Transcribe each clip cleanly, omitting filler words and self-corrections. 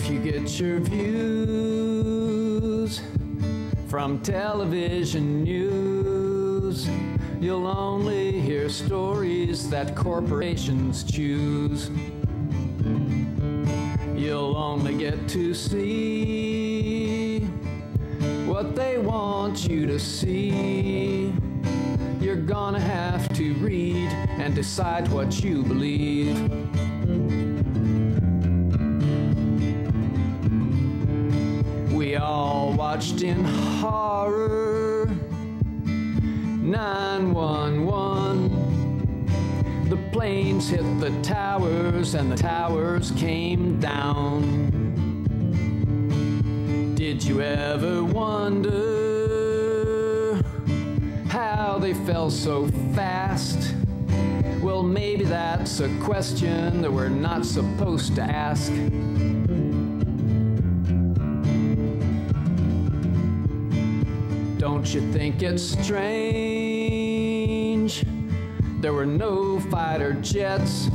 If you get your views from television news, you'll only hear stories that corporations choose. You'll only get to see what they want you to see. You're gonna have to read and decide what you believe. We all watched in horror 911. The planes hit the towers and the towers came down. Did you ever wonder how they fell so fast? Well, maybe that's a question that we're not supposed to ask. Don't you think it's strange there were no fighter jets?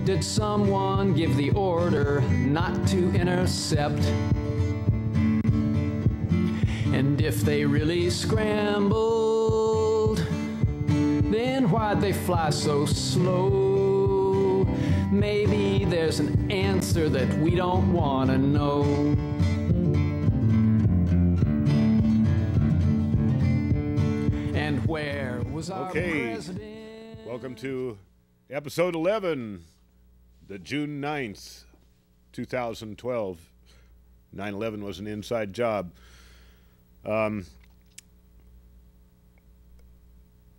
Did someone give the order not to intercept? And if they really scrambled, then why'd they fly so slow? Maybe there's an answer that we don't want to know. And where was our president? Welcome to episode 11, the June 9th, 2012. 9/11 was an inside job.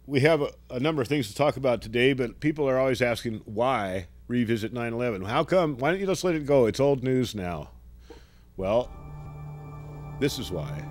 We have a number of things to talk about today, but people are always asking, why revisit 9/11? How come? Why don't you just let it go? It's old news now. Well, this is why.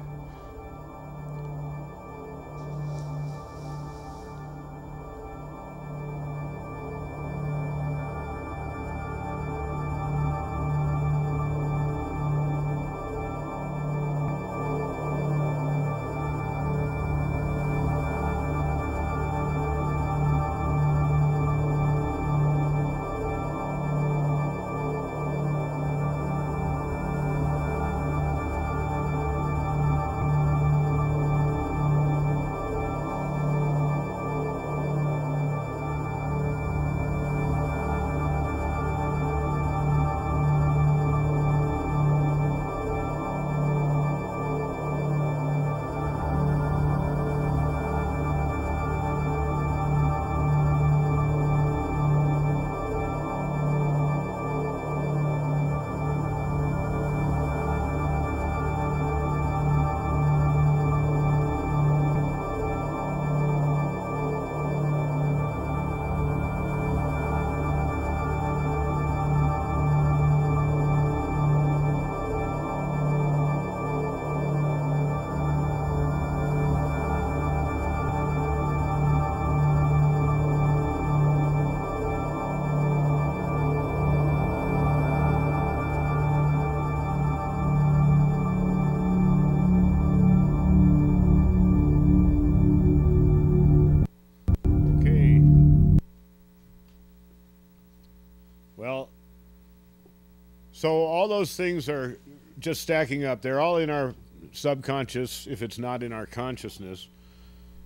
So all those things are just stacking up. They're all in our subconscious, if it's not in our consciousness.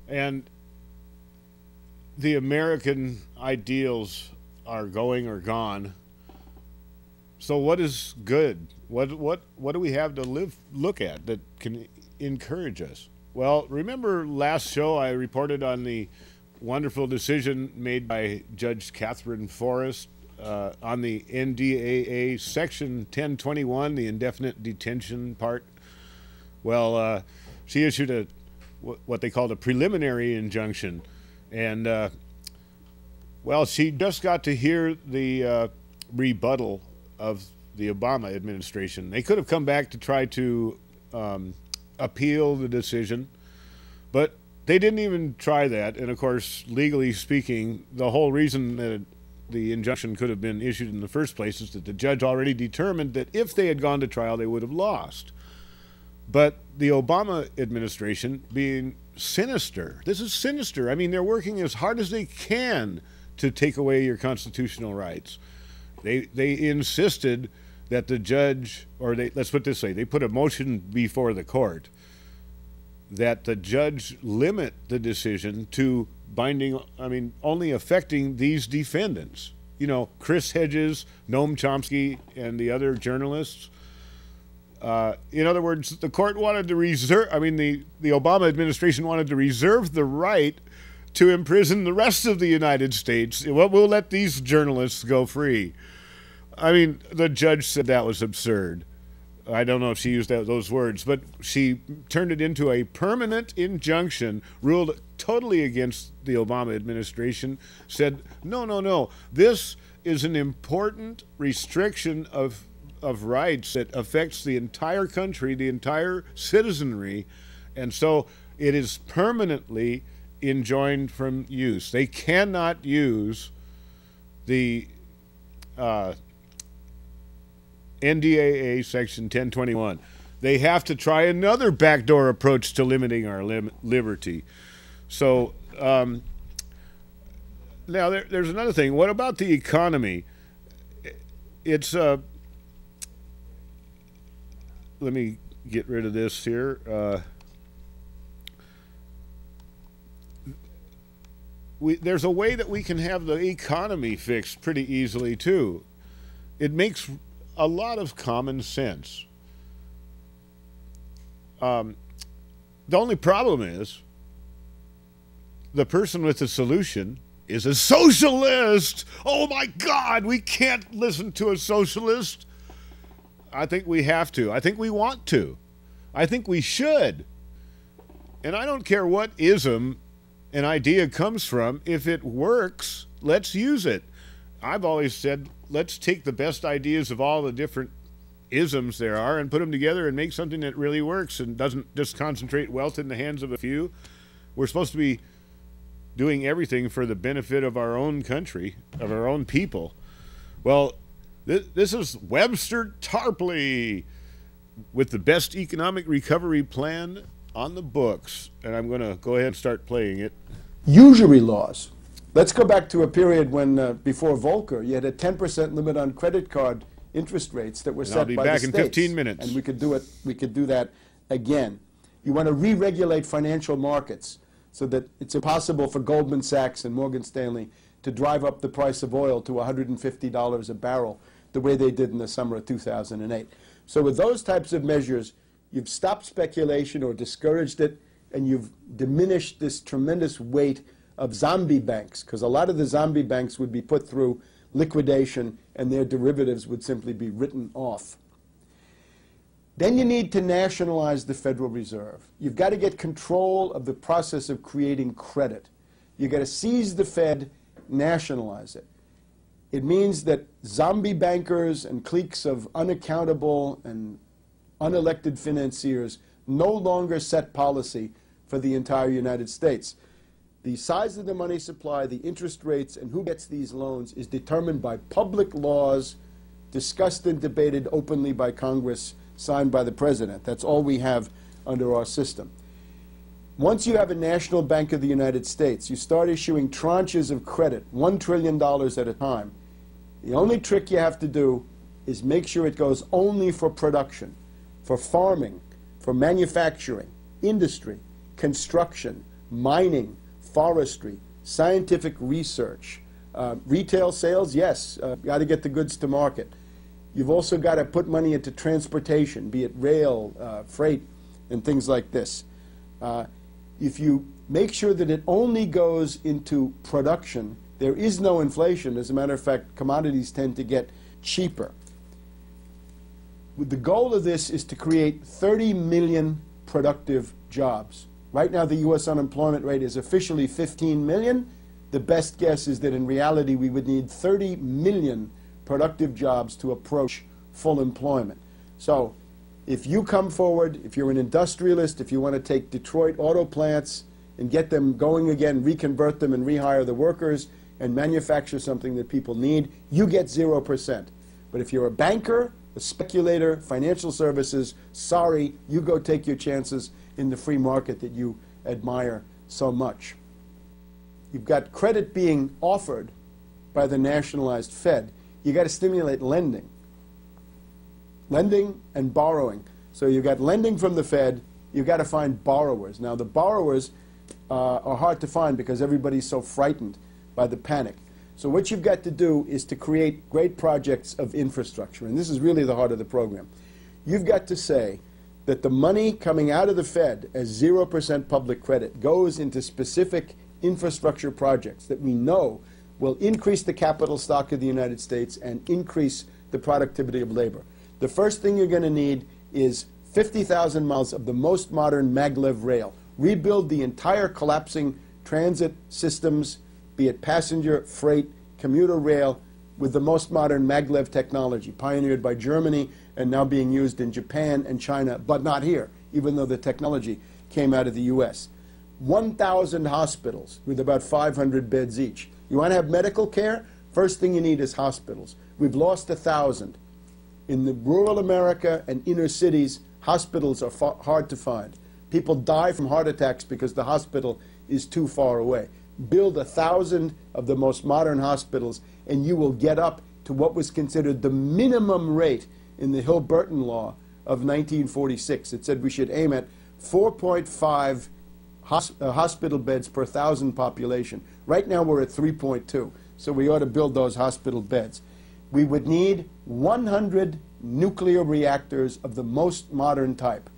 And the American ideals are going or gone. So what is good? What do we have to look at that can encourage us? Well, remember last show I reported on the wonderful decision made by Judge Catherine Forrest on the NDAA Section 1021, the indefinite detention part. Well, she issued what they called a preliminary injunction. And, well, she just got to hear the rebuttal of the Obama administration. They could have come back to try to appeal the decision, but they didn't even try that. And, of course, legally speaking, the whole reason that the injunction could have been issued in the first place is that the judge already determined that if they had gone to trial, they would have lost. But the Obama administration, being sinister, this is sinister. I mean, they're working as hard as they can to take away your constitutional rights. They insisted that the judge, or let's put it this way, they put a motion before the court that the judge limit the decision to binding, only affecting these defendants. You know, Chris Hedges, Noam Chomsky, and the other journalists. In other words, the court wanted to reserve, the Obama administration wanted to reserve the right to imprison the rest of the United States. We'll let these journalists go free. The judge said that was absurd. I don't know if she used those words, but she turned it into a permanent injunction, ruled totally against the Obama administration, said, no, this is an important restriction of rights that affects the entire country, the entire citizenry, and so it is permanently enjoined from use. They cannot use the NDAA Section 1021. They have to try another backdoor approach to limiting our liberty. So now there's another thing. What about the economy? It's let me get rid of this here. There's a way that we can have the economy fixed pretty easily too. It makes a lot of common sense. The only problem is the person with the solution is a socialist. Oh my God, we can't listen to a socialist. I think we have to. I think we want to. I think we should. And I don't care what ism an idea comes from. If it works, let's use it. I've always said, let's take the best ideas of all the different isms there are and put them together and make something that really works and doesn't just concentrate wealth in the hands of a few. We're supposed to be doing everything for the benefit of our own country, of our own people. Well, this is Webster Tarpley with the best economic recovery plan on the books. And I'm going to go ahead and start playing it. Usury laws. Let's go back to a period when, before Volcker, you had a 10% limit on credit card interest rates that were set by the states. I'll be back in 15 minutes. And we could do it. We could do that again. You want to re-regulate financial markets so that it's impossible for Goldman Sachs and Morgan Stanley to drive up the price of oil to $150 a barrel the way they did in the summer of 2008. So with those types of measures, you've stopped speculation or discouraged it, and you've diminished this tremendous weight of zombie banks, because a lot of the zombie banks would be put through liquidation and their derivatives would simply be written off. Then you need to nationalize the Federal Reserve. You've got to get control of the process of creating credit. You've got to seize the Fed, nationalize it. It means that zombie bankers and cliques of unaccountable and unelected financiers no longer set policy for the entire United States. The size of the money supply, the interest rates, and who gets these loans is determined by public laws discussed and debated openly by Congress, signed by the President. That's all we have under our system. Once you have a National Bank of the United States, you start issuing tranches of credit, $1 trillion at a time. The only trick you have to do is make sure it goes only for production, for farming, for manufacturing, industry, construction, mining, forestry, scientific research, retail sales, yes, got to get the goods to market. You've also got to put money into transportation, be it rail, freight, and things like this. If you make sure that it only goes into production, there is no inflation. As a matter of fact, commodities tend to get cheaper. The goal of this is to create 30 million productive jobs. Right now, the U.S. unemployment rate is officially 15 million. The best guess is that in reality, we would need 30 million productive jobs to approach full employment. So if you come forward, if you're an industrialist, if you want to take Detroit auto plants and get them going again, reconvert them and rehire the workers and manufacture something that people need, you get 0%. But if you're a banker, a speculator, financial services, sorry, you go take your chances in the free market that you admire so much. You've got credit being offered by the nationalized Fed. You got to stimulate lending. lending and borrowing. So you've got lending from the Fed, you've got to find borrowers. Now the borrowers are hard to find because everybody's so frightened by the panic. So what you've got to do is to create great projects of infrastructure, and this is really the heart of the program. You've got to say that the money coming out of the Fed as 0% public credit goes into specific infrastructure projects that we know will increase the capital stock of the United States and increase the productivity of labor. The first thing you're going to need is 50,000 miles of the most modern maglev rail. Rebuild the entire collapsing transit systems, be it passenger, freight, commuter rail, with the most modern maglev technology, pioneered by Germany and now being used in Japan and China, but not here, even though the technology came out of the U.S. 1,000 hospitals with about 500 beds each. You want to have medical care? First thing you need is hospitals. We've lost 1,000. In the rural America and inner cities, hospitals are hard to find. People die from heart attacks because the hospital is too far away. Build 1,000 of the most modern hospitals, and you will get up to what was considered the minimum rate in the Hill-Burton law of 1946. It said we should aim at 4.5 hospital beds per 1,000 population. Right now we're at 3.2, so we ought to build those hospital beds. We would need 100 nuclear reactors of the most modern type,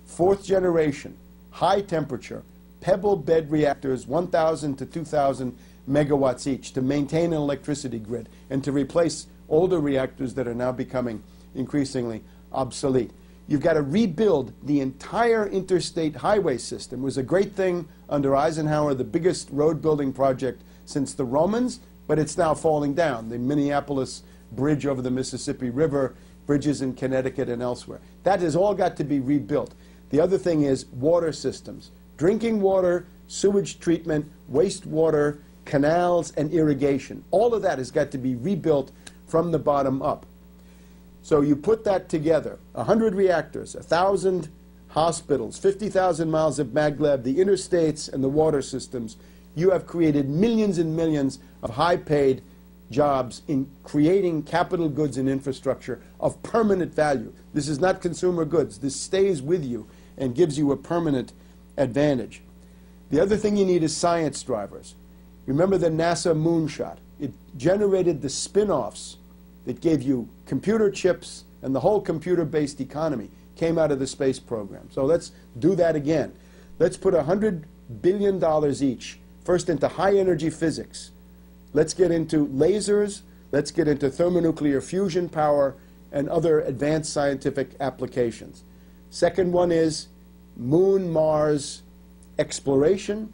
fourth generation, high temperature, pebble bed reactors, 1,000 to 2,000 megawatts each, to maintain an electricity grid and to replace older reactors that are now becoming increasingly obsolete. You've got to rebuild the entire interstate highway system. It was a great thing under Eisenhower, the biggest road building project since the Romans, but it's now falling down. The Minneapolis Bridge over the Mississippi River, bridges in Connecticut and elsewhere. That has all got to be rebuilt. The other thing is water systems. Drinking water, sewage treatment, wastewater, canals, and irrigation. All of that has got to be rebuilt from the bottom up. So you put that together, 100 reactors, 1,000 hospitals, 50,000 miles of maglev, the interstates and the water systems. You have created millions and millions of high-paid jobs in creating capital goods and infrastructure of permanent value. This is not consumer goods. This stays with you and gives you a permanent advantage. The other thing you need is science drivers. Remember the NASA moonshot. It generated the spin-offs that gave you computer chips, and the whole computer-based economy came out of the space program. So let's do that again. Let's put $100 billion each, first into high-energy physics. Let's get into lasers. Let's get into thermonuclear fusion power and other advanced scientific applications. Second one is Moon, Mars exploration,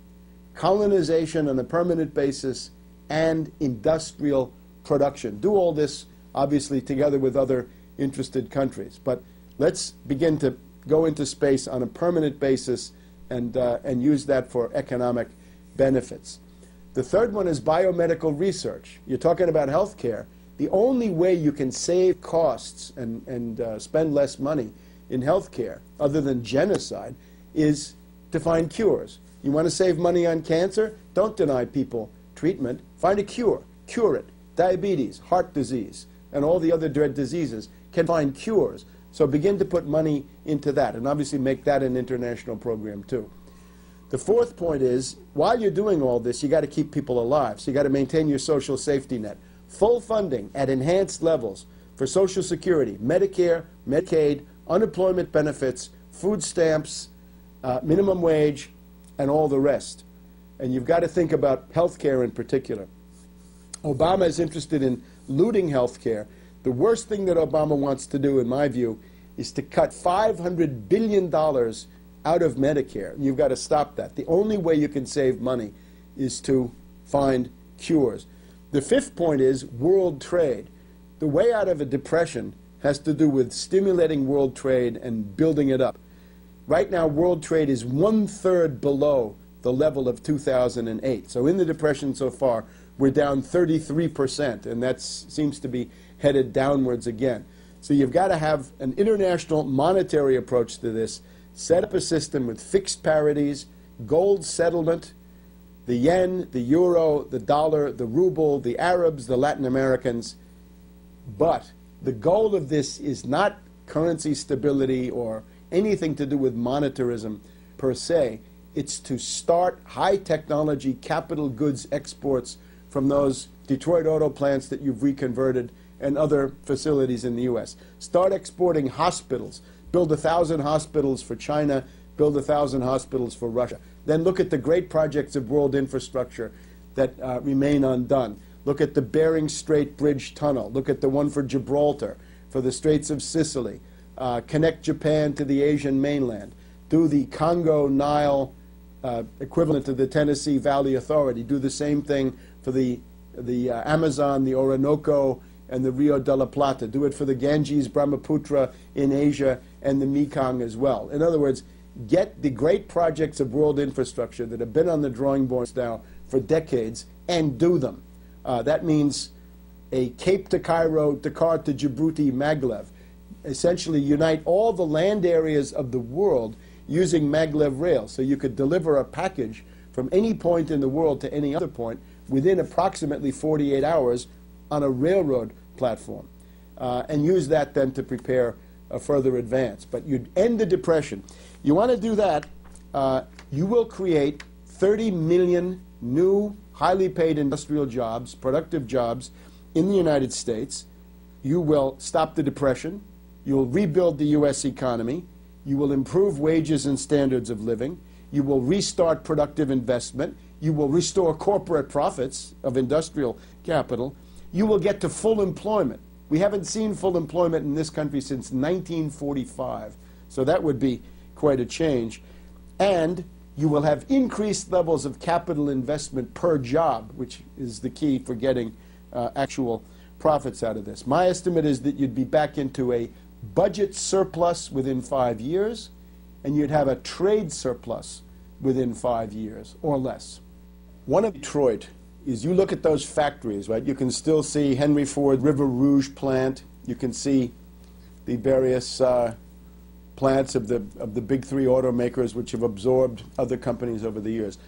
colonization on a permanent basis, and industrial production. Do all this, obviously, together with other interested countries. But let's begin to go into space on a permanent basis and use that for economic benefits. The third one is biomedical research. You're talking about health care. The only way you can save costs and spend less money in health care, other than genocide, is to find cures. You want to save money on cancer? Don't deny people treatment. Find a cure. Cure it. Diabetes, heart disease, and all the other dread diseases can find cures. So begin to put money into that, and obviously make that an international program too. The fourth point is, while you're doing all this, you got to keep people alive. So you got to maintain your social safety net. Full funding at enhanced levels for Social Security, Medicare, Medicaid, unemployment benefits, food stamps, minimum wage, and all the rest. And you've got to think about health care in particular. Obama is interested in looting health care. The worst thing that Obama wants to do, in my view, is to cut $500 billion out of Medicare. You've got to stop that. The only way you can save money is to find cures. The fifth point is world trade. The way out of a depression has to do with stimulating world trade and building it up. Right now, world trade is 1/3 below the level of 2008. So in the depression so far, we're down 33%, and that seems to be headed downwards again. So you've got to have an international monetary approach to this, set up a system with fixed parities, gold settlement, the yen, the euro, the dollar, the ruble, the Arabs, the Latin Americans. But the goal of this is not currency stability or anything to do with monetarism per se. It's to start high technology capital goods exports from those Detroit auto plants that you've reconverted and other facilities in the U.S. Start exporting hospitals. Build 1,000 hospitals for China. Build 1,000 hospitals for Russia. Then look at the great projects of world infrastructure that remain undone. Look at the Bering Strait Bridge Tunnel. Look at the one for Gibraltar, for the Straits of Sicily. Connect Japan to the Asian mainland. Do the Congo-Nile equivalent to the Tennessee Valley Authority. Do the same thing for the Amazon, the Orinoco, and the Rio de la Plata. Do it for the Ganges, Brahmaputra in Asia, and the Mekong as well. In other words, get the great projects of world infrastructure that have been on the drawing boards now for decades and do them. That means a Cape to Cairo, Dakar to Djibouti, Maglev. Essentially unite all the land areas of the world using maglev rail, so you could deliver a package from any point in the world to any other point within approximately 48 hours on a railroad platform, and use that then to prepare a further advance. But you'd end the depression. You want to do that, you will create 30 million new highly paid industrial jobs, productive jobs in the United States. You will stop the depression. You'll rebuild the U.S. economy. You will improve wages and standards of living. You will restart productive investment. You will restore corporate profits of industrial capital. You will get to full employment. We haven't seen full employment in this country since 1945. So that would be quite a change. And you will have increased levels of capital investment per job, which is the key for getting actual profits out of this. My estimate is that you'd be back into a budget surplus within 5 years, and you'd have a trade surplus within 5 years or less. One of Detroit is, you look at those factories, right? You can still see Henry Ford River Rouge plant. You can see the various plants of the big three automakers which have absorbed other companies over the years.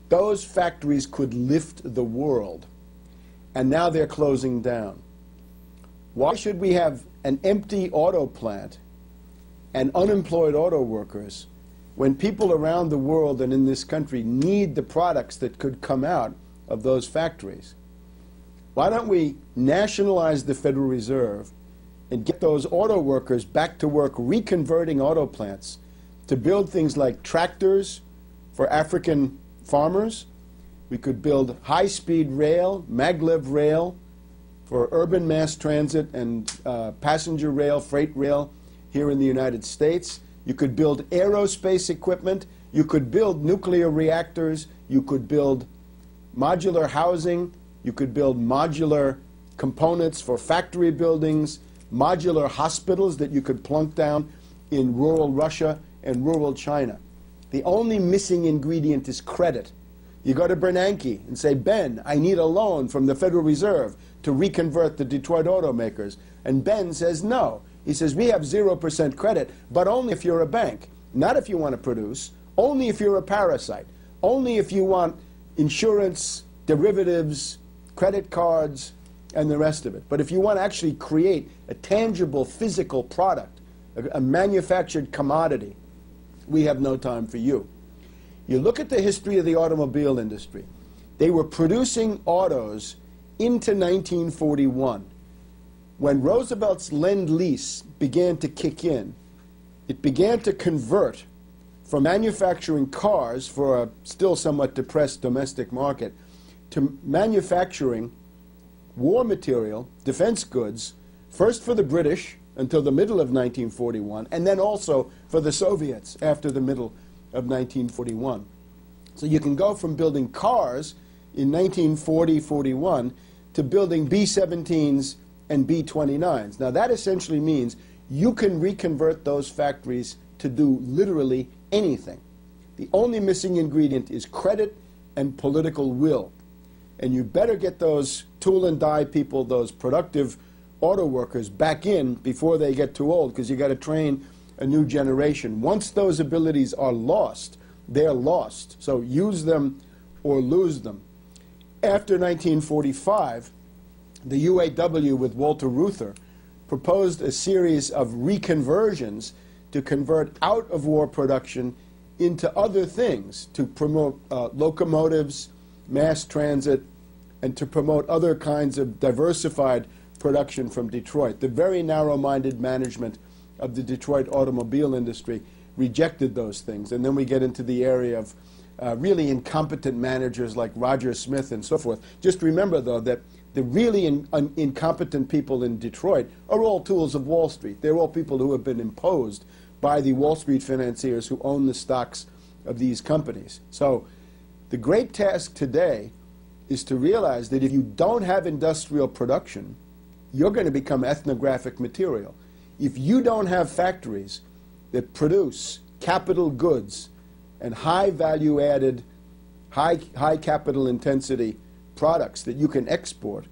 Those factories could lift the world, and now they're closing down. Why should we have an empty auto plant and unemployed auto workers when people around the world and in this country need the products that could come out of those factories? Why don't we nationalize the Federal Reserve and get those auto workers back to work reconverting auto plants to build things like tractors for African farmers? We could build high-speed rail, maglev rail, for urban mass transit and passenger rail, freight rail here in the United States. You could build aerospace equipment. You could build nuclear reactors. You could build modular housing. You could build modular components for factory buildings, modular hospitals that you could plunk down in rural Russia and rural China. The only missing ingredient is credit. You go to Bernanke and say, Ben, I need a loan from the Federal Reserve to reconvert the Detroit automakers. And Ben says no. He says, we have 0% credit, but only if you're a bank. Not if you want to produce, only if you're a parasite, only if you want insurance, derivatives, credit cards, and the rest of it. But if you want to actually create a tangible physical product, a manufactured commodity, we have no time for you. You look at the history of the automobile industry. They were producing autos into 1941. When Roosevelt's Lend-Lease began to kick in, it began to convert from manufacturing cars for a still somewhat depressed domestic market to manufacturing war material, defense goods, first for the British until the middle of 1941, and then also for the Soviets after the middle of 1941. So you can go from building cars in 1940-41 to building B-17s and B-29s. Now that essentially means you can reconvert those factories to do literally anything. The only missing ingredient is credit and political will. And you better get those tool and die people, those productive auto workers, back in before they get too old, because you got to train a new generation. Once those abilities are lost, they're lost. So use them or lose them. After 1945, the UAW with Walter Reuther proposed a series of reconversions to convert out of war production into other things, to promote locomotives, mass transit, and to promote other kinds of diversified production from Detroit. The very narrow-minded management of the Detroit automobile industry rejected those things. And then we get into the area of really incompetent managers like Roger Smith and so forth. Just remember, though, that the really incompetent people in Detroit are all tools of Wall Street. They're all people who have been imposed by the Wall Street financiers who own the stocks of these companies. So the great task today is to realize that if you don't have industrial production, you're going to become ethnographic material. If you don't have factories that produce capital goods and high value added, high capital intensity products that you can export,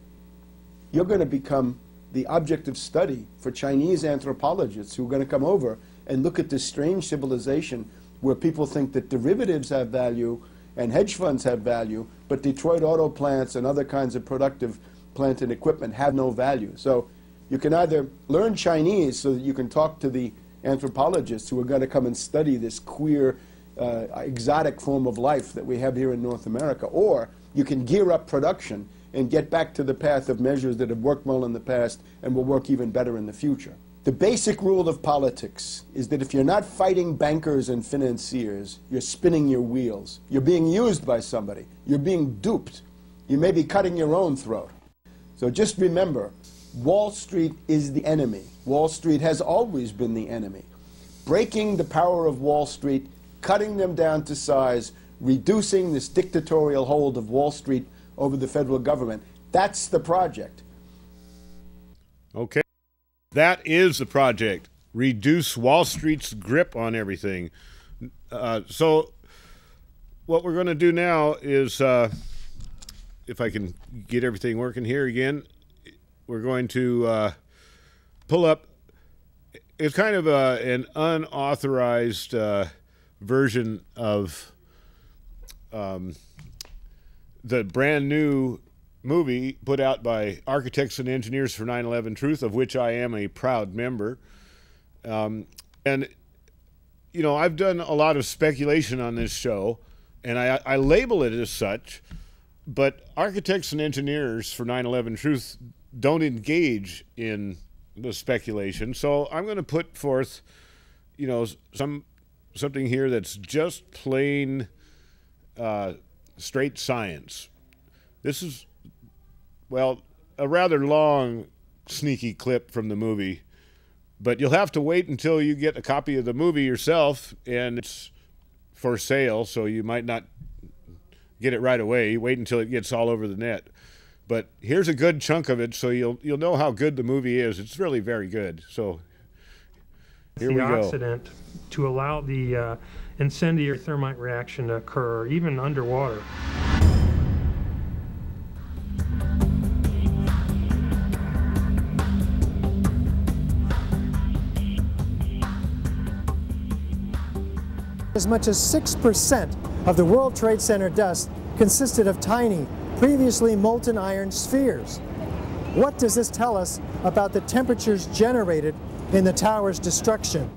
you're going to become the object of study for Chinese anthropologists who are going to come over and look at this strange civilization where people think that derivatives have value and hedge funds have value, but Detroit auto plants and other kinds of productive plant and equipment have no value. So you can either learn Chinese so that you can talk to the anthropologists who are going to come and study this queer, exotic form of life that we have here in North America, or you can gear up production and get back to the path of measures that have worked well in the past and will work even better in the future. The basic rule of politics is that if you're not fighting bankers and financiers, you're spinning your wheels. You're being used by somebody. You're being duped. You may be cutting your own throat. So just remember, Wall Street is the enemy. Wall Street has always been the enemy. Breaking the power of Wall Street, cutting them down to size, reducing this dictatorial hold of Wall Street over the federal government, that's the project. Okay. That is the project. Reduce Wall Street's grip on everything. So what we're going to do now is, if I can get everything working here again, we're going to pull up, it's kind of an unauthorized version of the brand new movie put out by Architects and Engineers for 9/11 Truth, of which I am a proud member. And, you know, I've done a lot of speculation on this show, and I label it as such, but Architects and Engineers for 9/11 Truth don't engage in the speculation. So I'm going to put forth, you know, something here that's just plain straight science. This is, well, a rather long, sneaky clip from the movie, but you'll have to wait until you get a copy of the movie yourself, and it's for sale, so you might not get it right away. Wait until it gets all over the net. But here's a good chunk of it, so you'll know how good the movie is. It's really very good. So here we go. The oxidant to allow the incendiary thermite reaction to occur, even underwater. As much as 6% of the World Trade Center dust consisted of tiny, previously molten iron spheres. What does this tell us about the temperatures generated in the tower's destruction?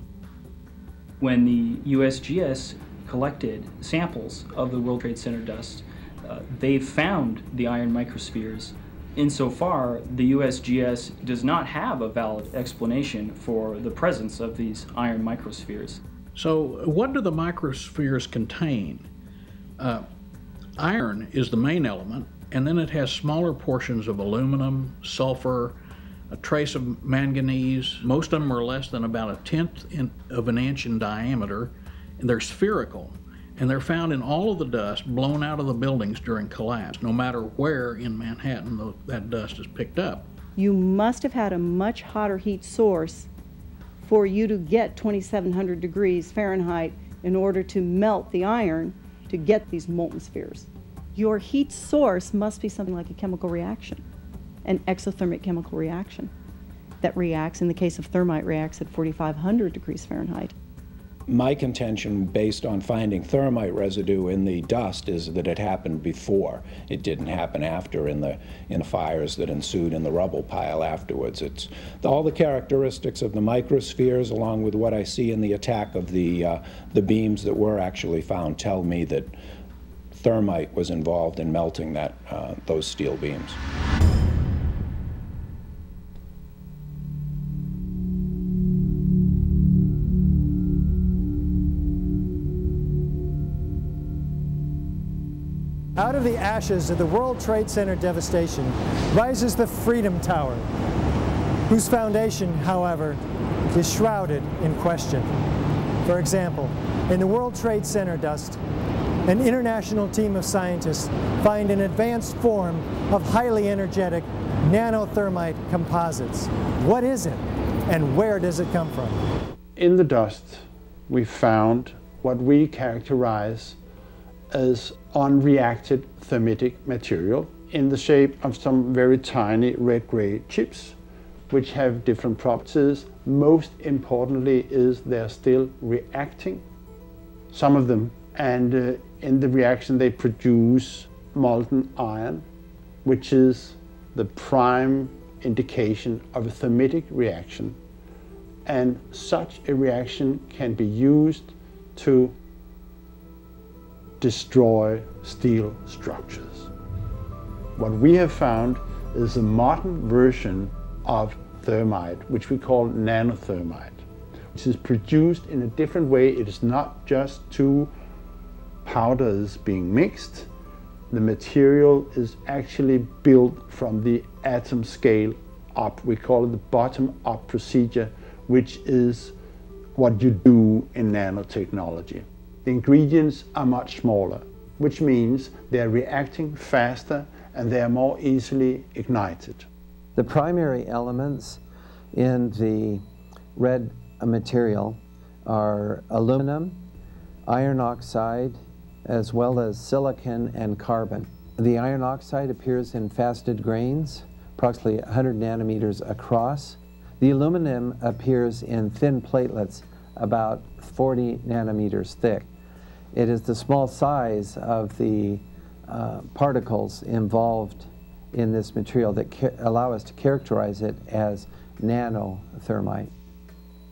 When the USGS collected samples of the World Trade Center dust, they found the iron microspheres. Insofar, the USGS does not have a valid explanation for the presence of these iron microspheres. So what do the microspheres contain? Iron is the main element, and then it has smaller portions of aluminum, sulfur, a trace of manganese. Most of them are less than about 1/10 of an inch in diameter, and they're spherical. And they're found in all of the dust blown out of the buildings during collapse, no matter where in Manhattan that dust is picked up. You must have had a much hotter heat source for you to get 2,700 degrees Fahrenheit in order to melt the iron to get these molten spheres. Your heat source must be something like a chemical reaction, an exothermic chemical reaction that reacts, in the case of thermite, reacts at 4,500 degrees Fahrenheit. My contention, based on finding thermite residue in the dust, is that it happened before. It didn't happen after in the fires that ensued in the rubble pile afterwards. It's all the characteristics of the microspheres, along with what I see in the attack of the beams that were actually found, tell me that thermite was involved in melting those steel beams. Out of the ashes of the World Trade Center devastation rises the Freedom Tower, whose foundation, however, is shrouded in question. For example, in the World Trade Center dust, an international team of scientists find an advanced form of highly energetic nanothermite composites. What is it, and where does it come from? In the dust, we found what we characterize as unreacted thermitic material in the shape of some very tiny red-gray chips, which have different properties. Most importantly is they're still reacting, some of them, and in the reaction they produce molten iron, which is the prime indication of a thermitic reaction. And such a reaction can be used to destroy steel structures. What we have found is a modern version of thermite, which we call nanothermite, which is produced in a different way. It is not just two powders being mixed. The material is actually built from the atom scale up. We call it the bottom-up procedure, which is what you do in nanotechnology. The ingredients are much smaller, which means they're reacting faster and they're more easily ignited. The primary elements in the red material are aluminum, iron oxide, as well as silicon and carbon. The iron oxide appears in faceted grains, approximately 100 nanometers across. The aluminum appears in thin platelets, about 40 nanometers thick. It is the small size of the particles involved in this material that allow us to characterize it as nanothermite.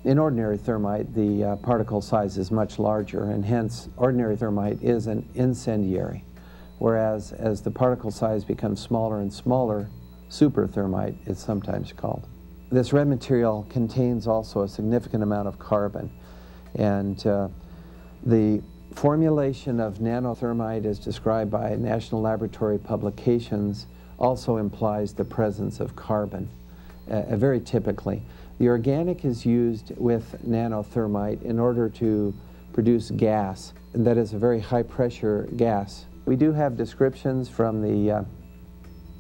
In ordinary thermite, the particle size is much larger, and hence ordinary thermite is an incendiary, whereas as the particle size becomes smaller and smaller, super thermite is sometimes called. This red material contains also a significant amount of carbon, and the formulation of nanothermite as described by national laboratory publications also implies the presence of carbon, very typically. The organic is used with nanothermite in order to produce gas, and that is a very high pressure gas. We do have descriptions from the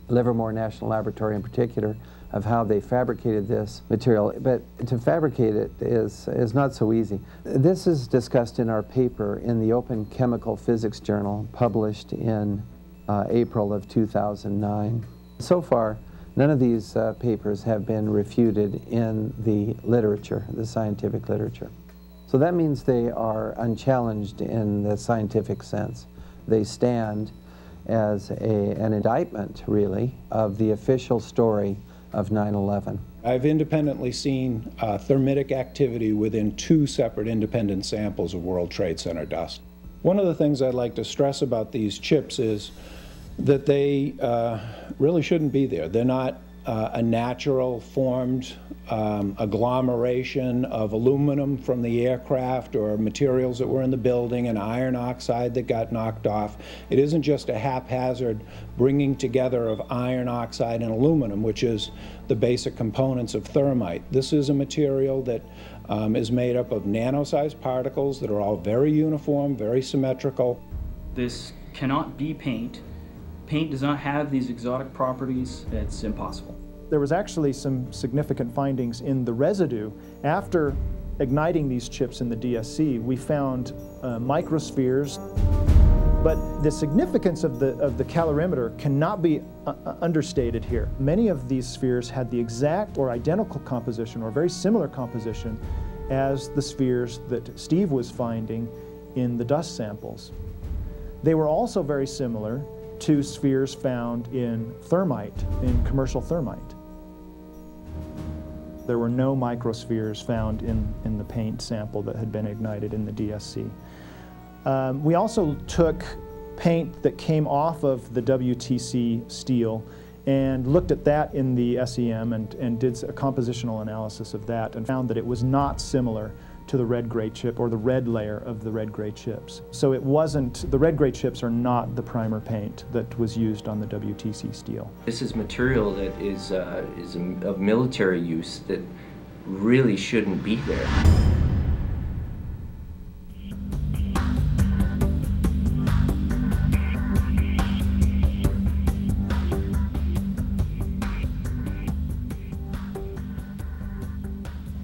Livermore National Laboratory in particular of how they fabricated this material, but to fabricate it is not so easy. This is discussed in our paper in the Open Chemical Physics Journal, published in April of 2009. So far, none of these papers have been refuted in the literature, the scientific literature. So that means they are unchallenged in the scientific sense. They stand as an indictment, really, of the official story of 9/11. I've independently seen thermitic activity within 2 separate independent samples of World Trade Center dust. One of the things I'd like to stress about these chips is that they really shouldn't be there. They're not a natural formed agglomeration of aluminum from the aircraft or materials that were in the building and iron oxide that got knocked off. It isn't just a haphazard bringing together of iron oxide and aluminum, which is the basic components of thermite. This is a material that is made up of nano-sized particles that are all very uniform, very symmetrical. This cannot be paint. Paint does not have these exotic properties. It's impossible. There was actually some significant findings in the residue. After igniting these chips in the DSC, we found microspheres. But the significance of the calorimeter cannot be understated here. Many of these spheres had the exact or identical composition or very similar composition as the spheres that Steve was finding in the dust samples. They were also very similar to spheres found in thermite, in commercial thermite. There were no microspheres found in the paint sample that had been ignited in the DSC. We also took paint that came off of the WTC steel and looked at that in the SEM and did a compositional analysis of that and found that it was not similar to the red-gray chip or the red layer of the red-gray chips. So it wasn't, the red-gray chips are not the primer paint that was used on the WTC steel. This is material that is of military use that really shouldn't be there.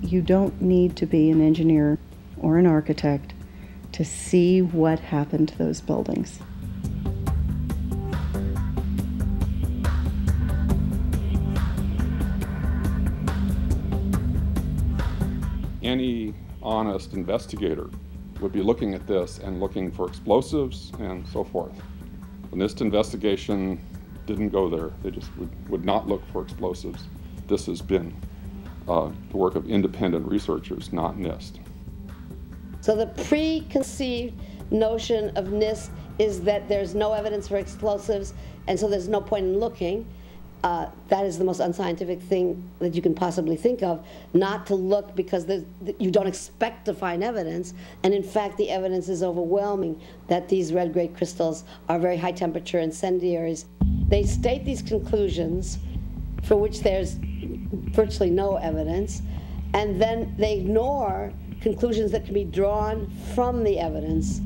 You don't need to be an engineer or an architect to see what happened to those buildings. Any honest investigator would be looking at this and looking for explosives and so forth. The NIST investigation didn't go there. They just would not look for explosives. This has been the work of independent researchers, not NIST. So the preconceived notion of NIST is that there's no evidence for explosives, and so there's no point in looking. That is the most unscientific thing that you can possibly think of, not to look because you don't expect to find evidence, and in fact the evidence is overwhelming that these red-gray crystals are very high temperature incendiaries. They state these conclusions for which there's virtually no evidence, and then they ignore conclusions that can be drawn from the evidence.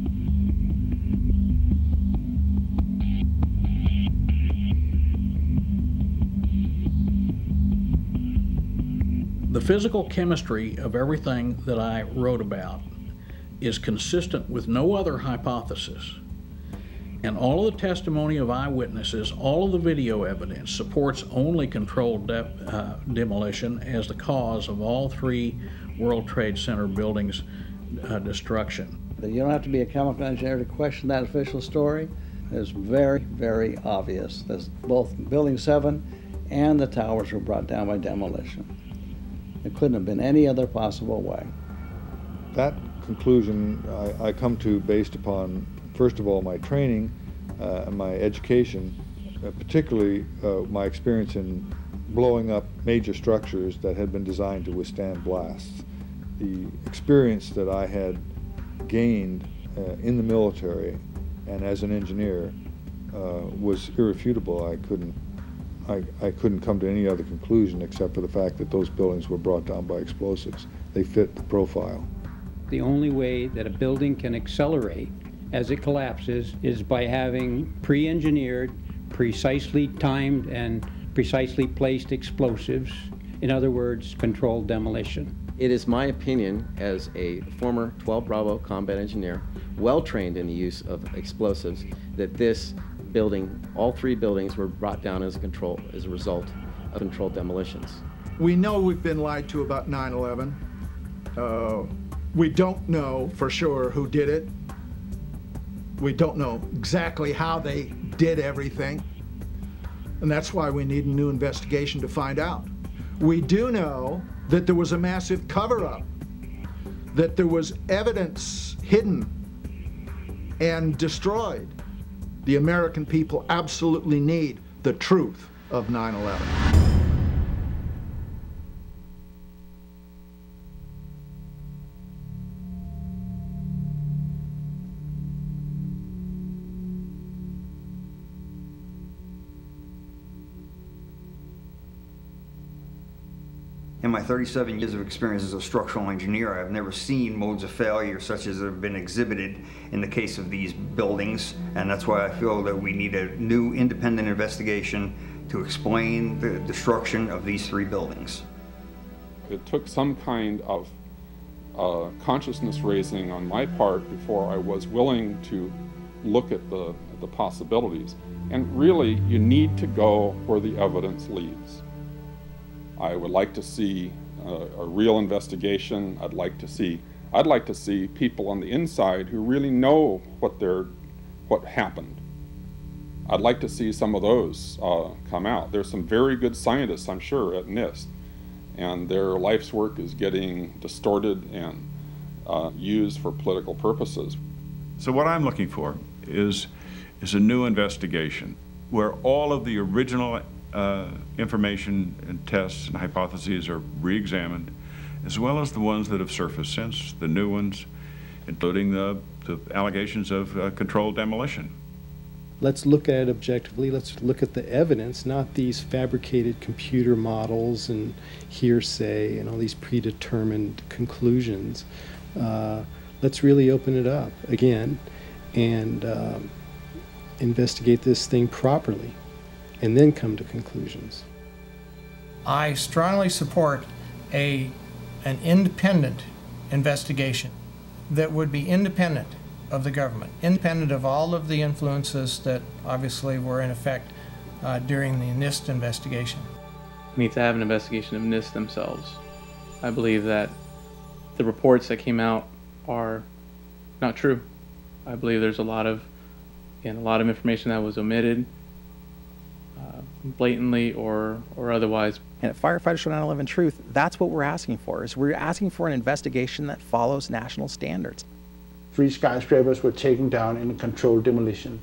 The physical chemistry of everything that I wrote about is consistent with no other hypothesis. And all of the testimony of eyewitnesses, all of the video evidence supports only controlled demolition as the cause of all three World Trade Center buildings' destruction. You don't have to be a chemical engineer to question that official story. It's very, very obvious that both Building 7 and the towers were brought down by demolition. It couldn't have been any other possible way. That conclusion I come to based upon, first of all, my training and my education, particularly my experience in blowing up major structures that had been designed to withstand blasts. The experience that I had gained in the military and as an engineer was irrefutable. I couldn't come to any other conclusion except for the fact that those buildings were brought down by explosives. They fit the profile. The only way that a building can accelerate as it collapses is by having pre-engineered, precisely timed, and precisely placed explosives. In other words, controlled demolition. It is my opinion, as a former 12 Bravo combat engineer, well trained in the use of explosives, that this building, all three buildings, were brought down as a result of controlled demolitions. We know we've been lied to about 9/11. We don't know for sure who did it. We don't know exactly how they did everything. And that's why we need a new investigation to find out. We do know that there was a massive cover-up, that there was evidence hidden and destroyed. The American people absolutely need the truth of 9/11. In my 37 years of experience as a structural engineer, I've never seen modes of failure such as have been exhibited in the case of these buildings, and that's why I feel that we need a new independent investigation to explain the destruction of these three buildings. It took some kind of consciousness raising on my part before I was willing to look at the possibilities. And really, you need to go where the evidence leads. I would like to see a real investigation. I'd like to see people on the inside who really know what happened. I'd like to see some of those come out. There's some very good scientists, I'm sure, at NIST, and their life's work is getting distorted and used for political purposes. So what I'm looking for is a new investigation where all of the original information and tests and hypotheses are re-examined, as well as the ones that have surfaced since, the new ones, including the allegations of controlled demolition. Let's look at it objectively. Let's look at the evidence, not these fabricated computer models and hearsay and all these predetermined conclusions. Let's really open it up again and investigate this thing properly and then come to conclusions. I strongly support an independent investigation that would be independent of the government, independent of all of the influences that obviously were in effect during the NIST investigation. We need to have an investigation of NIST themselves. I believe that the reports that came out are not true. I believe there's a lot of information that was omitted, blatantly or otherwise. And at Firefighters for 9/11 Truth, that's what we're asking for. Is we're asking for an investigation that follows national standards. 3 skyscrapers were taken down in a controlled demolition,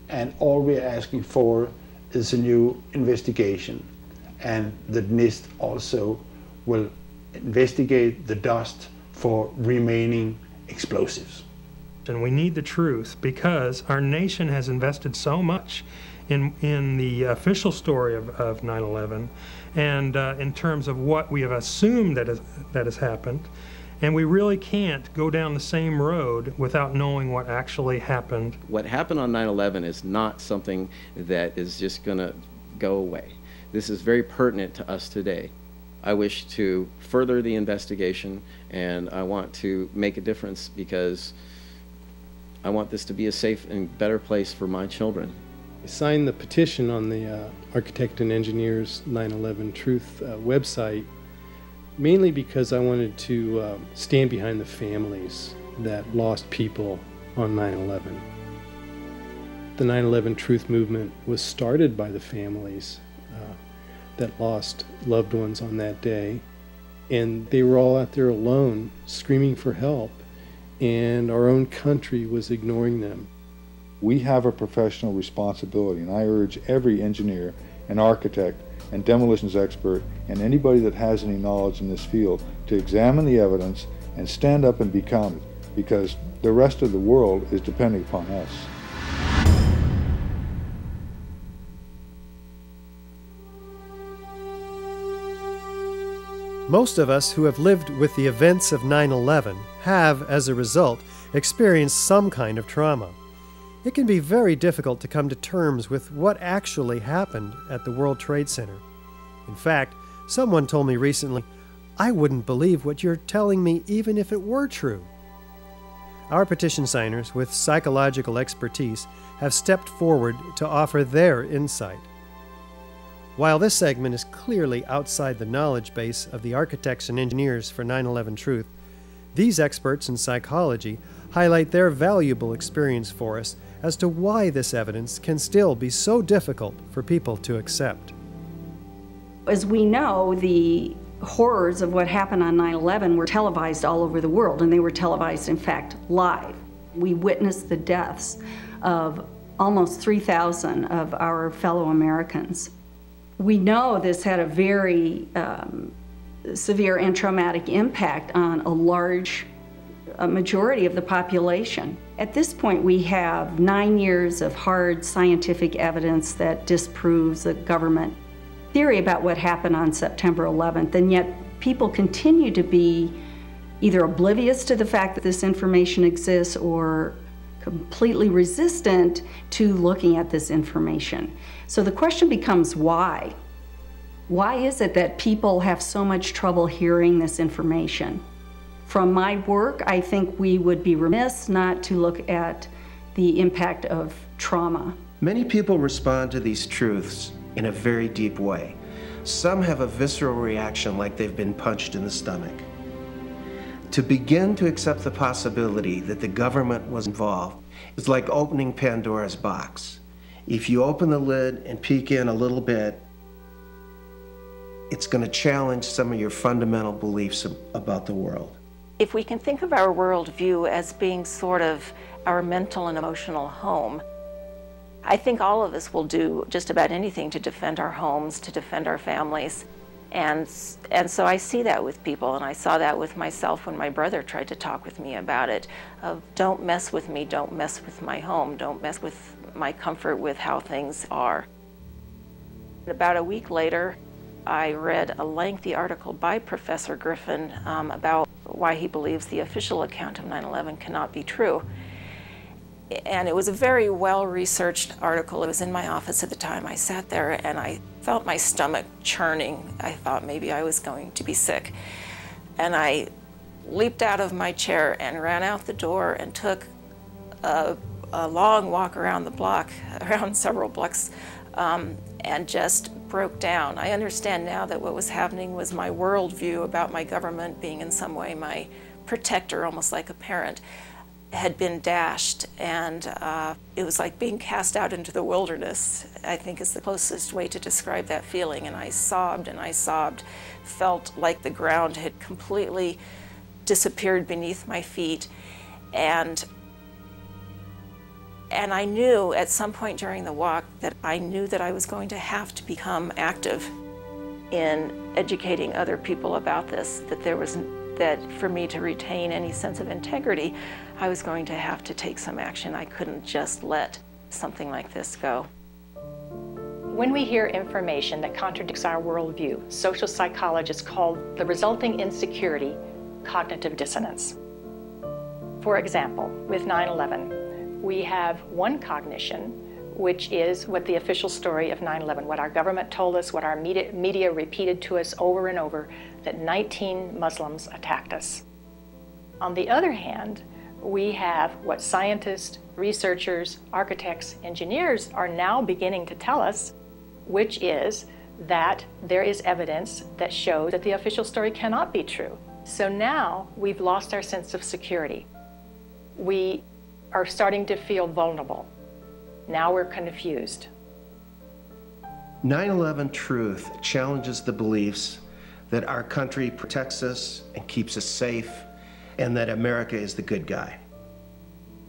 and all we're asking for is a new investigation, and the NIST also will investigate the dust for remaining explosives. And we need the truth because our nation has invested so much in the official story of 9/11 and in terms of what we have assumed that has happened. And we really can't go down the same road without knowing what actually happened. What happened on 9/11 is not something that is just going to go away. This is very pertinent to us today. I wish to further the investigation, and I want to make a difference because I want this to be a safe and better place for my children. I signed the petition on the Architect and Engineers 9/11 Truth website mainly because I wanted to stand behind the families that lost people on 9/11. The 9/11 Truth movement was started by the families that lost loved ones on that day, and they were all out there alone screaming for help, and our own country was ignoring them. We have a professional responsibility, and I urge every engineer and architect and demolitions expert and anybody that has any knowledge in this field to examine the evidence and stand up and be counted, because the rest of the world is depending upon us. Most of us who have lived with the events of 9/11 have, as a result, experienced some kind of trauma. It can be very difficult to come to terms with what actually happened at the World Trade Center. In fact, someone told me recently, "I wouldn't believe what you're telling me even if it were true." Our petition signers with psychological expertise have stepped forward to offer their insight. While this segment is clearly outside the knowledge base of the architects and engineers for 9/11 Truth, these experts in psychology highlight their valuable experience for us as to why this evidence can still be so difficult for people to accept. As we know, the horrors of what happened on 9/11 were televised all over the world, and they were televised, in fact, live. We witnessed the deaths of almost 3,000 of our fellow Americans. We know this had a very severe and traumatic impact on a large majority of the population. At this point, we have 9 years of hard scientific evidence that disproves the government theory about what happened on September 11th, and yet people continue to be either oblivious to the fact that this information exists or completely resistant to looking at this information. So the question becomes why? Why is it that people have so much trouble hearing this information? From my work, I think we would be remiss not to look at the impact of trauma. Many people respond to these truths in a very deep way. Some have a visceral reaction like they've been punched in the stomach. To begin to accept the possibility that the government was involved is like opening Pandora's box. If you open the lid and peek in a little bit, it's going to challenge some of your fundamental beliefs about the world. If we can think of our worldview as being sort of our mental and emotional home, I think all of us will do just about anything to defend our homes, to defend our families. And so I see that with people, and I saw that with myself when my brother tried to talk with me about it, of don't mess with me, don't mess with my home, don't mess with my comfort with how things are. About a week later, I read a lengthy article by Professor Griffin about why he believes the official account of 9/11 cannot be true. And it was a very well-researched article. It was in my office at the time. I sat there and I felt my stomach churning. I thought maybe I was going to be sick. And I leaped out of my chair and ran out the door and took a long walk around the block, around several blocks, and just broke down. I understand now that what was happening was my worldview about my government being in some way my protector, almost like a parent, had been dashed, and it was like being cast out into the wilderness, I think is the closest way to describe that feeling. And I sobbed, felt like the ground had completely disappeared beneath my feet. And I knew at some point during the walk that I knew that I was going to have to become active in educating other people about this, that for me to retain any sense of integrity, I was going to have to take some action. I couldn't just let something like this go. When we hear information that contradicts our worldview, social psychologists call the resulting insecurity cognitive dissonance. For example, with 9/11, we have one cognition, which is what the official story of 9/11, what our government told us, what our media repeated to us over and over, that 19 Muslims attacked us. On the other hand, we have what scientists, researchers, architects, engineers are now beginning to tell us, which is that there is evidence that shows that the official story cannot be true. So now we've lost our sense of security. We are starting to feel vulnerable. Now we're confused. 9/11 truth challenges the beliefs that our country protects us and keeps us safe, and that America is the good guy.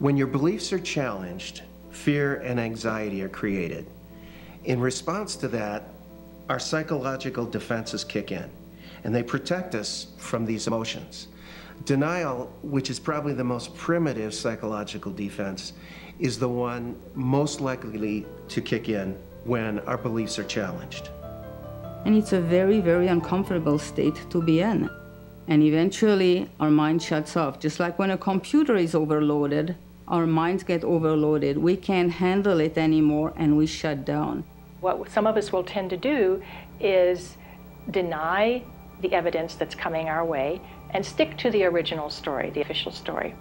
When your beliefs are challenged, fear and anxiety are created. In response to that, our psychological defenses kick in, and they protect us from these emotions. Denial, which is probably the most primitive psychological defense, is the one most likely to kick in when our beliefs are challenged. And it's a very, very uncomfortable state to be in. And eventually, our mind shuts off. Just like when a computer is overloaded, our minds get overloaded. We can't handle it anymore, and we shut down. What some of us will tend to do is deny the evidence that's coming our way and stick to the original story, the official story,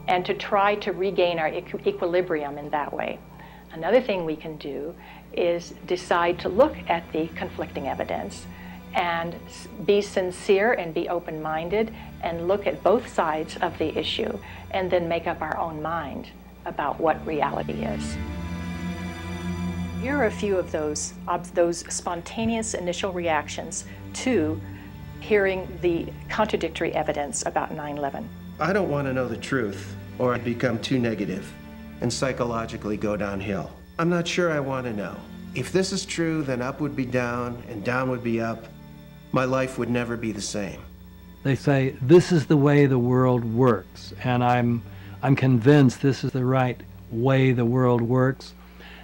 and to try to regain our equilibrium in that way. Another thing we can do is decide to look at the conflicting evidence and be sincere and be open-minded and look at both sides of the issue and then make up our own mind about what reality is. Here are a few of those spontaneous initial reactions to hearing the contradictory evidence about 9/11. I don't want to know the truth, or I'd become too negative and psychologically go downhill. I'm not sure I want to know. If this is true, then up would be down and down would be up. My life would never be the same. They say, this is the way the world works, and I'm convinced this is the right way the world works.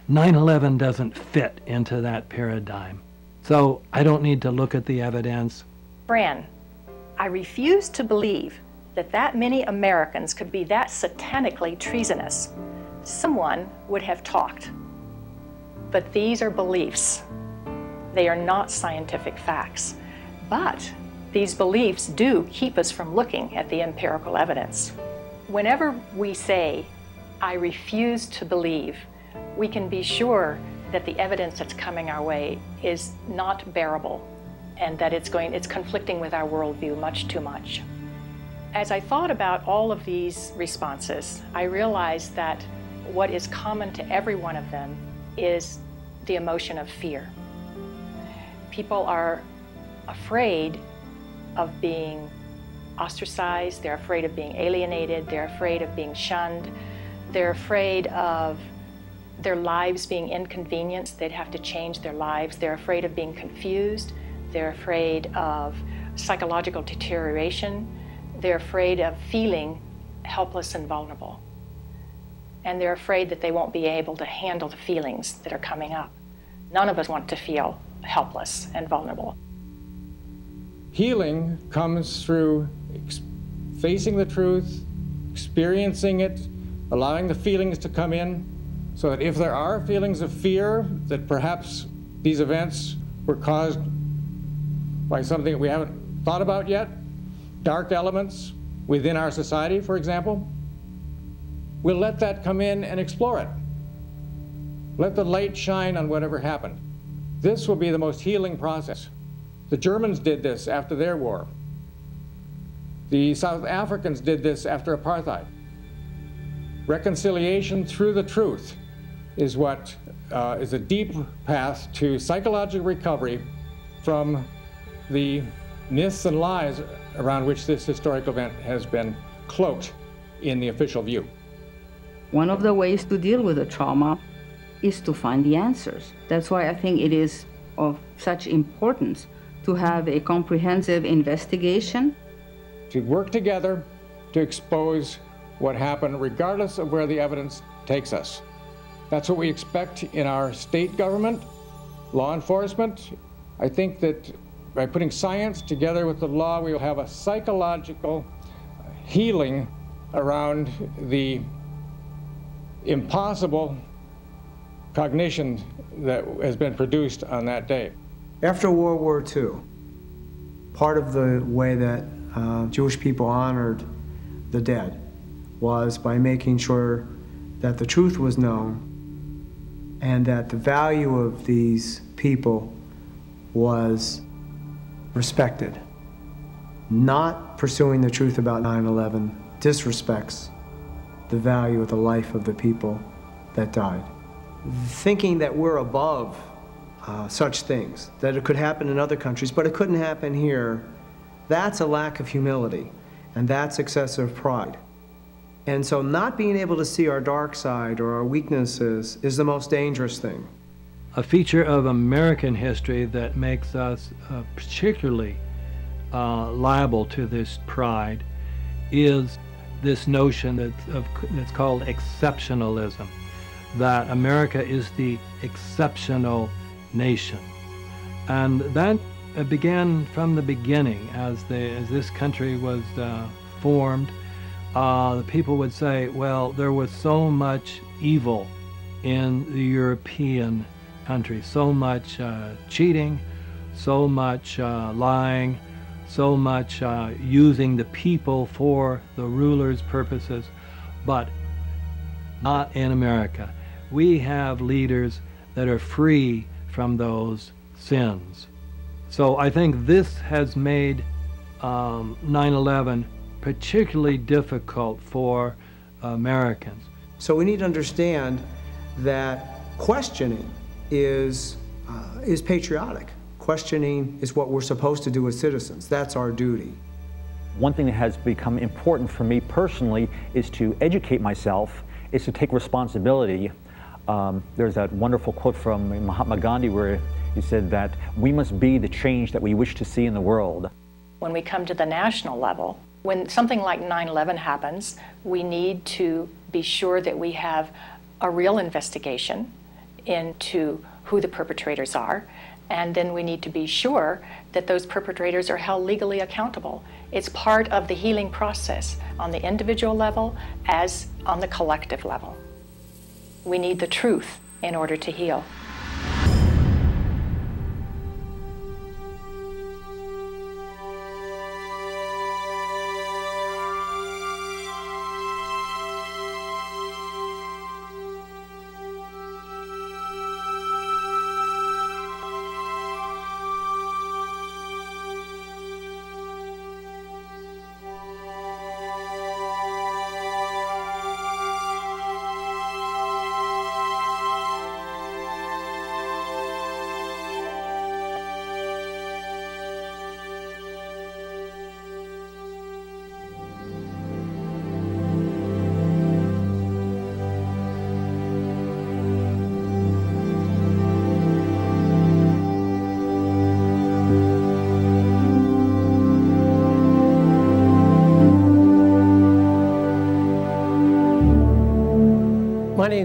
9/11 doesn't fit into that paradigm. So I don't need to look at the evidence. Fran, I refuse to believe that many Americans could be that satanically treasonous. Someone would have talked. But these are beliefs. They are not scientific facts. But these beliefs do keep us from looking at the empirical evidence. Whenever we say, I refuse to believe, we can be sure that the evidence that's coming our way is not bearable and that it's conflicting with our worldview much too much. As I thought about all of these responses, I realized that what is common to every one of them is the emotion of fear. People are afraid of being ostracized, they're afraid of being alienated, they're afraid of being shunned, they're afraid of their lives being inconvenienced, they'd have to change their lives, they're afraid of being confused, they're afraid of psychological deterioration, they're afraid of feeling helpless and vulnerable. And they're afraid that they won't be able to handle the feelings that are coming up. None of us want to feel helpless and vulnerable. Healing comes through facing the truth, experiencing it, allowing the feelings to come in, so that if there are feelings of fear that perhaps these events were caused by something that we haven't thought about yet, dark elements within our society, for example, we'll let that come in and explore it. Let the light shine on whatever happened. This will be the most healing process. The Germans did this after their war. The South Africans did this after apartheid. Reconciliation through the truth is what is a deep path to psychological recovery from the myths and lies around which this historic event has been cloaked in the official view. One of the ways to deal with the trauma is to find the answers. That's why I think it is of such importance to have a comprehensive investigation. To work together to expose what happened, regardless of where the evidence takes us. That's what we expect in our state government, law enforcement. I think that by putting science together with the law, we will have a psychological healing around the impossible cognition that has been produced on that day. After World War II, part of the way that Jewish people honored the dead was by making sure that the truth was known and that the value of these people was respected. Not pursuing the truth about 9/11 disrespects the value of the life of the people that died. Thinking that we're above such things, that it could happen in other countries, but it couldn't happen here, that's a lack of humility, and that's excessive pride. And so not being able to see our dark side or our weaknesses is the most dangerous thing. A feature of American history that makes us particularly liable to this pride is this notion that's called exceptionalism, that America is the exceptional nation. And that began from the beginning. As this country was formed, the people would say, well, there was so much evil in the European countries, so much cheating, so much lying, so much using the people for the ruler's purposes, but not in America. We have leaders that are free from those sins. So I think this has made 9/11 particularly difficult for Americans. So we need to understand that questioning is patriotic. Questioning is what we're supposed to do as citizens. That's our duty. One thing that has become important for me personally is to educate myself, is to take responsibility. There's that wonderful quote from Mahatma Gandhi where he said that we must be the change that we wish to see in the world. When we come to the national level, when something like 9/11 happens, we need to be sure that we have a real investigation into who the perpetrators are, and then we need to be sure that those perpetrators are held legally accountable. It's part of the healing process on the individual level as on the collective level. We need the truth in order to heal.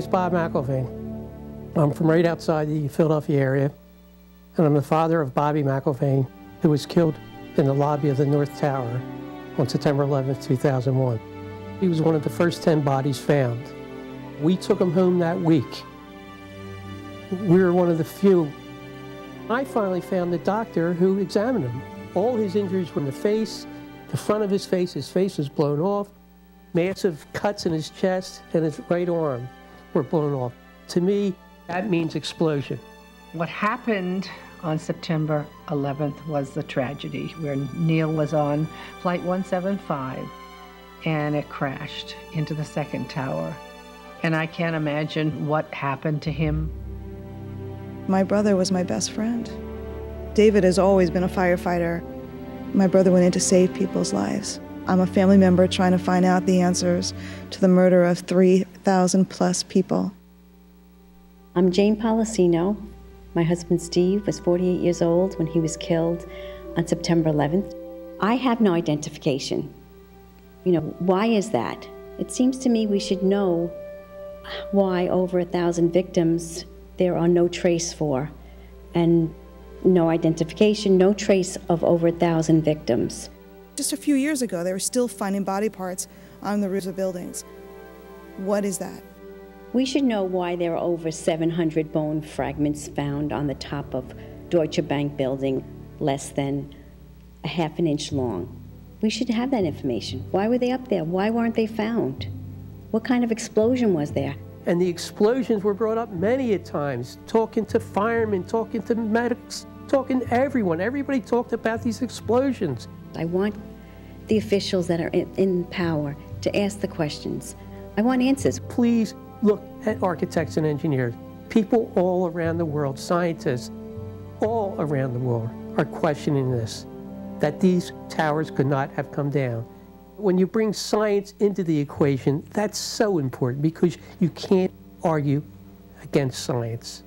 name's Bob McIlvaine. I'm from right outside the Philadelphia area, and I'm the father of Bobby McIlvaine, who was killed in the lobby of the North Tower on September 11th, 2001. He was one of the first 10 bodies found. We took him home that week. We were one of the few. I finally found the doctor who examined him. All his injuries were in the face, the front of his face was blown off, massive cuts in his chest, and his right arm were blown off. To me, that means explosion. What happened on September 11th was the tragedy where Neil was on Flight 175 and it crashed into the second tower. And I can't imagine what happened to him. My brother was my best friend. David has always been a firefighter. My brother went in to save people's lives. I'm a family member trying to find out the answers to the murder of 3,000 plus people. I'm Jane Policino. My husband Steve was 48 years old when he was killed on September 11th. I have no identification. You know, why is that? It seems to me we should know why over 1,000 victims there are no trace for, and no identification, no trace of over 1,000 victims. Just a few years ago, they were still finding body parts on the roofs of buildings. What is that? We should know why there are over 700 bone fragments found on the top of Deutsche Bank building, less than a half an inch long. We should have that information. Why were they up there? Why weren't they found? What kind of explosion was there? And the explosions were brought up many a times, talking to firemen, talking to medics, talking to everyone. Everybody talked about these explosions. I want the officials that are in power to ask the questions. I want answers. Please look at architects and engineers. People all around the world, scientists, all around the world are questioning this, that these towers could not have come down. When you bring science into the equation, that's so important because you can't argue against science.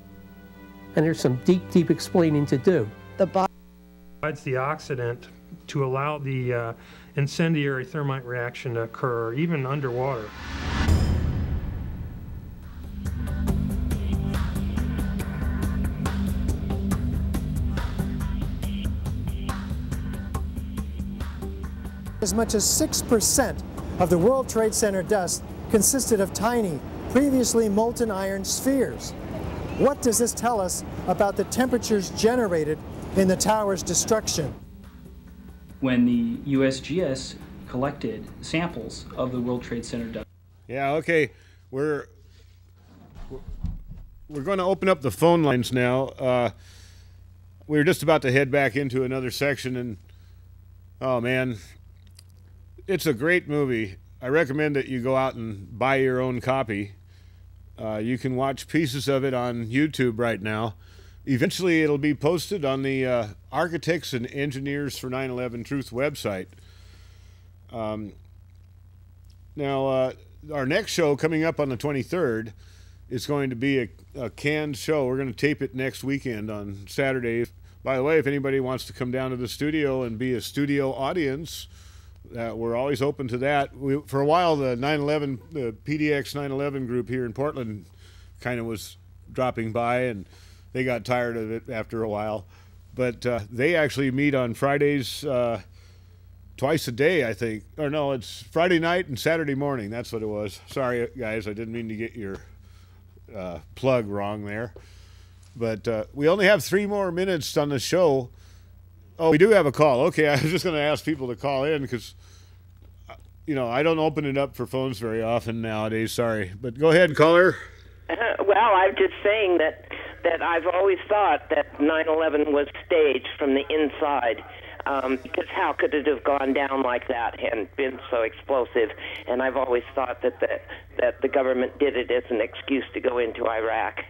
And there's some deep, deep explaining to do. Provides the oxidant to allow the incendiary thermite reaction to occur, even underwater. As much as 6% of the World Trade Center dust consisted of tiny, previously molten iron spheres. What does this tell us about the temperatures generated in the tower's destruction? When the USGS collected samples of the World Trade Center dust. Yeah, okay, we're going to open up the phone lines now. We were just about to head back into another section, and oh man, it's a great movie. I recommend that you go out and buy your own copy. You can watch pieces of it on YouTube right now. Eventually it'll be posted on the Architects and Engineers for 9/11 Truth website. Now, our next show coming up on the 23rd is going to be a canned show. We're going to tape it next weekend on Saturday. By the way, if anybody wants to come down to the studio and be a studio audience, we're always open to that. For a while, the PDX 9/11 group here in Portland kind of was dropping by, and they got tired of it after a while. But they actually meet on Fridays twice a day, I think. Or no, it's Friday night and Saturday morning. That's what it was. Sorry, guys, I didn't mean to get your plug wrong there. But we only have 3 more minutes on the show. Oh, we do have a call. Okay, I was just going to ask people to call in because, you know, I don't open it up for phones very often nowadays. Sorry. But go ahead, caller. Well, I'm just saying that I've always thought that 9/11 was staged from the inside. Because how could it have gone down like that and been so explosive? And I've always thought that the government did it as an excuse to go into Iraq.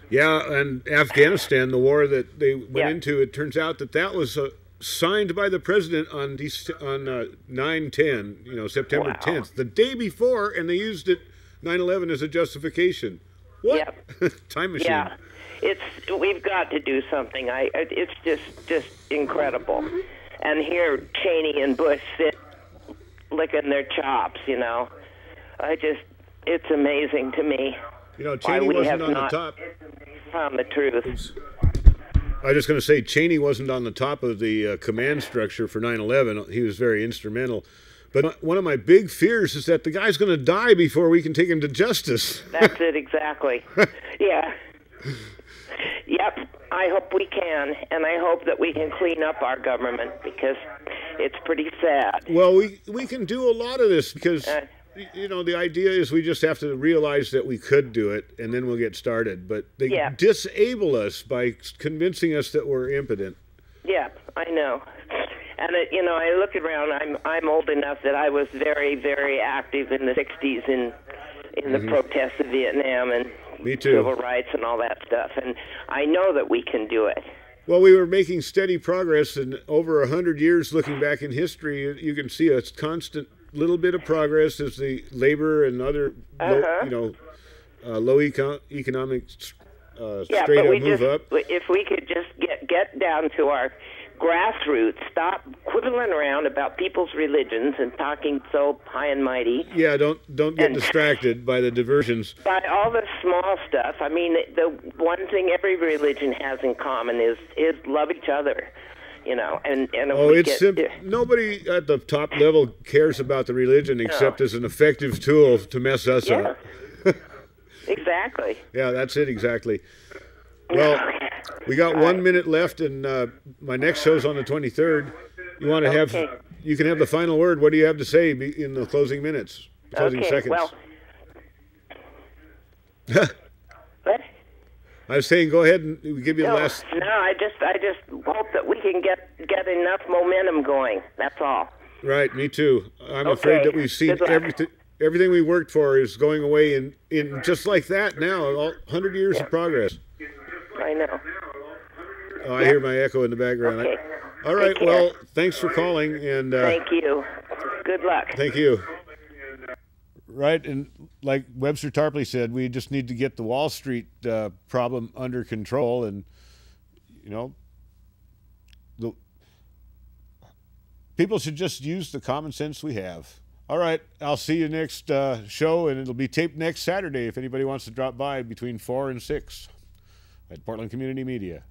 Yeah, and Afghanistan, the war that they went into, it turns out that was signed by the president on 9/10, you know, September 10th, the day before, and they used 9/11 as a justification. What? Yep. Time machine. Yeah, we've got to do something. It's just incredible. And here Cheney and Bush sit licking their chops, you know. It's amazing to me. You know, why Cheney we wasn't have on not the top. found the truth. I was just going to say, Cheney wasn't on the top of the command structure for 9/11. He was very instrumental. But one of my big fears is that the guy's going to die before we can take him to justice. That's it, exactly. Yeah. Yep. I hope we can, and I hope that we can clean up our government, because it's pretty sad. Well, we can do a lot of this, because you know, the idea is we just have to realize that we could do it, and then we'll get started. But they disable us by convincing us that we're impotent. Yeah, I know. And you know, I look around. I'm old enough that I was very, very active in the '60s in the protests of Vietnam and Me too. civil rights and all that stuff. And I know that we can do it. Well, we were making steady progress, and over 100 years, looking back in history, you can see a constant little bit of progress as the labor and other, low economic strata move up. If we could just get down to our grassroots, stop quibbling around about people's religions and talking so high and mighty. Yeah, don't get distracted by the diversions. By all the small stuff. I mean, the one thing every religion has in common is love each other. You know, and it's simple. Nobody at the top level cares about the religion except as an effective tool to mess us up. Exactly. Yeah, that's it exactly. Well, we got 1 minute left, and my next show's on the 23rd. You want to have? You can have the final word. What do you have to say in the closing minutes, closing seconds? Well, what? I was saying, go ahead and give you the last. No, I just hope that we can get enough momentum going. That's all. Right, me too. I'm afraid that we've seen everything we worked for is going away in just like that now. 100 years of progress. I know. Oh, I hear my echo in the background. Okay. All right. Well, thanks for calling, and thank you. Good luck. Thank you. Right, and like Webster Tarpley said, we just need to get the Wall Street problem under control, and you know, the people should just use the common sense we have. All right, I'll see you next show, and it'll be taped next Saturday if anybody wants to drop by between 4 and 6 at Portland Community Media.